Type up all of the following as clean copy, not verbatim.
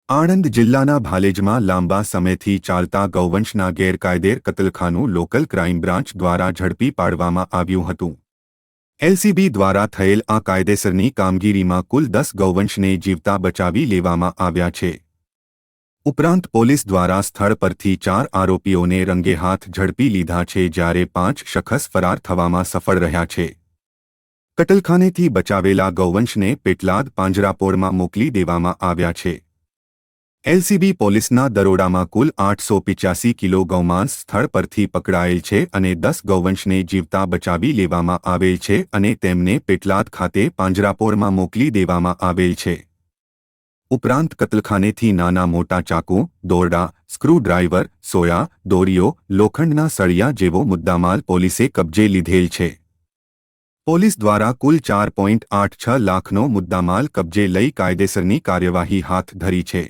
આણંદ જિલ્લાના ભાલેજમાં લાંબા સમયથી ચાલતા ગૌવંશના ગેરકાયદેર કતલખાનું લોકલ ક્રાઇમ બ્રાન્ચ દ્વારા ઝડપી પાડવામાં આવ્યું હતું। એલસીબી દ્વારા થયેલ આ કાયદેસરની કામગીરીમાં કુલ 10 ગૌવંશને જીવતા બચાવી લેવામાં આવ્યા છે। ઉપરાંત પોલીસ દ્વારા સ્થળ પરથી 4 આરોપીઓને રંગેહાથ ઝડપી લીધા છે, જ્યારે 5 શખ્સ ફરાર થવામાં સફળ રહ્યા છે। કતલખાનેથી બચાવેલા ગૌવંશને પેટલાદ પાંજરાપોળમાં મોકલી દેવામાં આવ્યા છે। એલસીબી પોલીસના દરોડામાં કુલ 885 કિલો ગૌમાંસ સ્થળ પરથી પકડાયેલ છે અને 10 ગૌવંશને જીવતા બચાવી લેવામાં આવેલ છે અને તેમને પેટલાદ ખાતે પાંજરાપોળમાં મોકલી દેવામાં આવેલ છે। ઉપરાંત કતલખાનેથી નાના મોટા ચાકુ, દોરડા, સ્ક્રૂડ્રાઈવર, સોયા, દોરીઓ, લોખંડના સળિયા જેવો મુદ્દામાલ પોલીસે કબજે લીધેલ છે। પોલીસ દ્વારા કુલ 4.86 લાખનો મુદ્દામાલ કબજે લઈ કાયદેસરની કાર્યવાહી હાથ ધરી છે।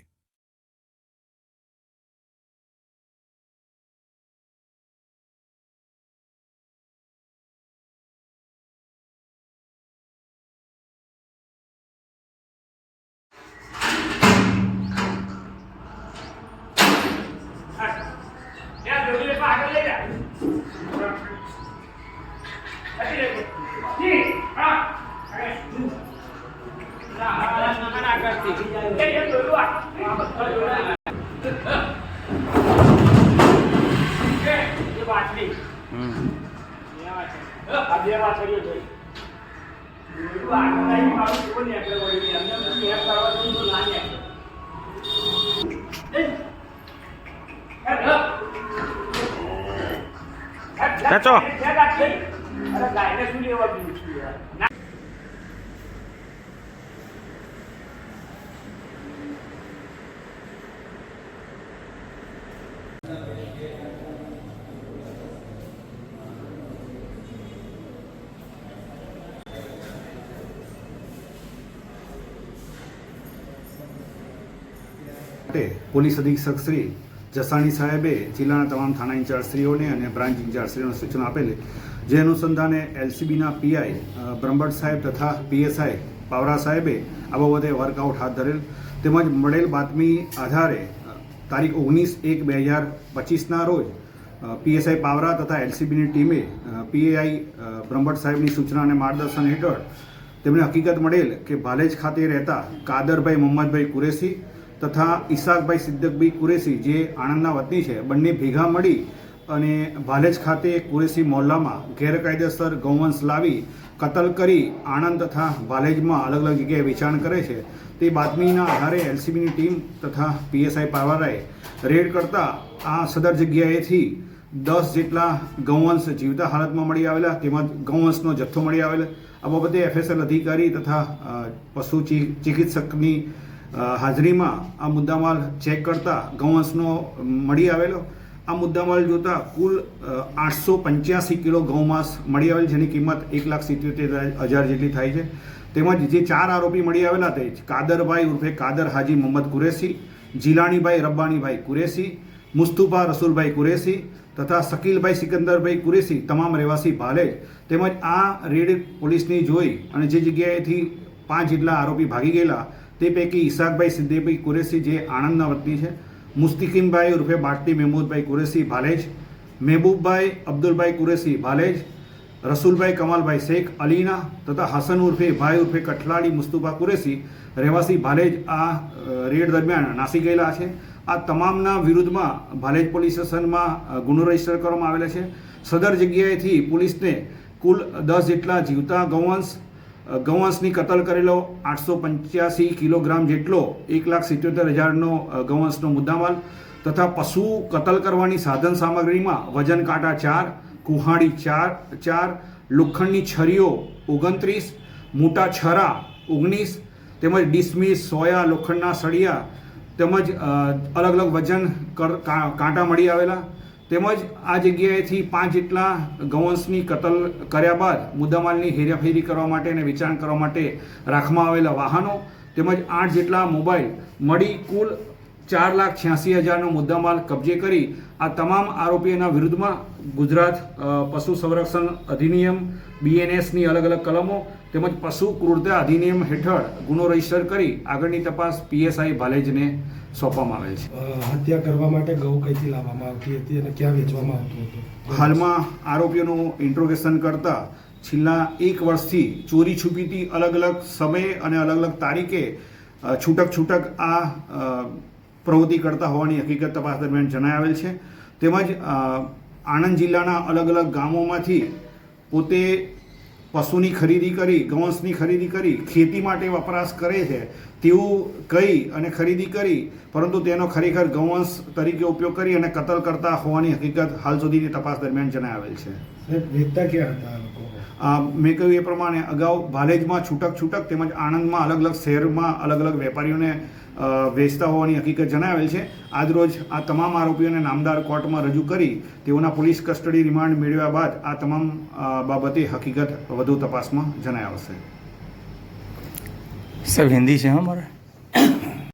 પોલીસ અધિક્ષક શ્રી જસાણી સાહેબે જિલ્લાના તમામ થાણા ઇન્ચાર્જશ્રીઓને અને બ્રાન્ચ ઇન્ચાર્જશ્રીઓને સૂચના આપેલી, જે અનુસંધાને એલસીબીના પીઆઈ બ્રહ્મભટ્ટ સાહેબ તથા પીએસઆઈ પાવરા સાહેબે આ બાબતે વર્કઆઉટ હાથ ધરેલ, તેમજ મળેલ બાતમી આધારે તારીખ 19/1/2025ના રોજ પીએસઆઈ પાવરા તથા એલસીબીની ટીમે પીએઆઈ બ્રહ્મભટ્ટ સાહેબની સૂચના અને માર્ગદર્શન હેઠળ તેમને હકીકત મળેલ કે ભાલેજ ખાતે રહેતા કાદરભાઈ મોહમ્મદભાઈ કુરેશી તથા ઈસાકભાઈ સિદ્દકભાઈ કુરેશી જે આણંદના વતની છે, બંને ભેગા મળી અને ભાલેજ ખાતે કુરેશી મોહલ્લામાં ગેરકાયદેસર ગૌવંશ લાવી કતલ કરી આણંદ તથા ભાલેજમાં અલગ અલગ જગ્યાએ વેચાણ કરે છે, તે બાતમીના આધારે એલસીબીની ટીમ તથા પીએસઆઈ પાવરાએ રેડ કરતા આ સદર જગ્યાએથી 10 જેટલા ગૌવંશ જીવતા હાલતમાં મળી આવેલા, તેમજ ગૌવંશનો જથ્થો મળી આવેલો। આ બાબતે એફએસએલ અધિકારી તથા પશુ ચિકિત્સકની હાજરીમાં આ મુદ્દામાલ ચેક કરતા ગૌવંશનો મળી આવેલો। આ મુદ્દામાલ જોતા કુલ 885 કિલો ગૌમાંસ મળી આવેલ, જેની કિંમત 1,77,000 જેટલી થાય છે। તેમજ જે 4 આરોપી મળી આવેલા તે કાદરભાઈ ઉર્ફે કાદર હાજી મોહમ્મદ કુરેશી, જીલાણીભાઈ રબ્બાણીભાઈ કુરેશી, મુસ્તુફા રસુલભાઈ કુરેશી તથા શકીલભાઈ સિકંદરભાઈ કુરેશી, તમામ રહેવાસી ભાલેજ। તેમજ આ રેડ પોલીસની જોઈ અને જે જગ્યાએથી 5 જેટલા આરોપી ભાગી ગયેલા તે પૈકી ઈસાકભાઈ સિદ્દીકભાઈ કુરેશી જે આણંદના વતની છે, મુસ્તિકીમભાઈ ઉર્ફે બાટલી મહેમૂદભાઈ કુરેશી ભાલેજ, મહેબૂબભાઈ અબ્દુલભાઈ કુરેશી ભાલેજ, રસુલભાઈ કમાલભાઈ શેખ અલીના તથા હસન ઉર્ફે ભાઈ ઉર્ફે કઠલાડી મુસ્તુફા કુરેશી રહેવાસી ભાલેજ આ રેડ દરમિયાન નાસી ગયેલા છે। આ તમામના વિરુદ્ધમાં ભાલેજ પોલીસ સ્ટેશનમાં ગુનો રજીસ્ટર કરવામાં આવેલા છે। સદર જગ્યાએથી પોલીસને કુલ 10 જેટલા જીવતા ગૌવંશની કતલ કરેલો 885 કિલોગ્રામ જેટલો 1,77,000નો ગૌવંશનો મુદ્દામાલ તથા પશુ કતલ કરવાની સાધન સામગ્રીમાં વજન કાંટા 4, કુહાડી 4, લોખંડની છરીઓ 29, મોટા છરા 19, તેમજ ડિસમિસ, સોયા, લોખંડના સળિયા તેમજ અલગ અલગ વજન કાંટા મળી આવેલા। તેમજ આ જગ્યાએથી 5 જેટલા ગૌવંશની કતલ કર્યા બાદ મુદ્દામાલની હેરાફેરી કરવા માટે અને વેચાણ કરવા માટે રાખવામાં આવેલા વાહનો તેમજ 8 જેટલા મોબાઈલ મળી કુલ 4,86,000નો મુદ્દામાલ કબજે કરી આ તમામ આરોપીઓના વિરુદ્ધમાં ગુજરાત પશુ સંરક્ષણ અધિનિયમ BNSની અલગ અલગ કલમો તેમજ પશુ ક્રૂરતા અધિનિયમ હેઠળ ગુનો રજીસ્ટર કરી આગળની તપાસ PSI ભાલેજને સોંપવામાં આવેલ છે. હત્યા કરવા માટે ગૌ કઈથી લાવવામાં આવતી હતી અને ક્યાં વેચવામાં આવતું હતું? હાલમાં આરોપીઓનું ઇન્ટ્રોગેશન કરતા છેલ્લા 1 વર્ષથી ચોરી છુપીથી અલગ અલગ સમયે અને અલગ અલગ તારીખે છૂટક આ પ્રવૃત્તિ કરતા હોવાની હકીકત તપાસ દરમિયાન જણાવેલ છે. તેમજ આણંદ જિલ્લાના અલગ અલગ ગામોમાંથી પોતે પશુની ખરીદી કરી, ગૌવંશની ખરીદી કરી ખેતી માટે વપરાશ કરે છે તેવું કહી અને ખરીદી કરી, પરંતુ તેનો ખરેખર ગૌવંશ તરીકે ઉપયોગ કરી અને કતલ કરતા હોવાની હકીકત હાલ સુધીની તપાસ દરમિયાન જણાવેલ છે. વેચતા ક્યાં હતા આ લોકો? મેં કહ્યું એ પ્રમાણે અગાઉ ભાલેજમાં છૂટક તેમજ આણંદમાં અલગ અલગ શહેરમાં અલગ અલગ વેપારીઓને વેચતા હોવાની હકીકત જણાવેલ છે. આજરોજ આ તમામ આરોપીઓને નામદાર કોર્ટમાં રજૂ કરી તેઓના પોલીસ કસ્ટડી રિમાન્ડ મેળવ્યા બાદ આ તમામ બાબતે હકીકત વધુ તપાસમાં જણાવશે. सब हिंदी से हैं हमारा।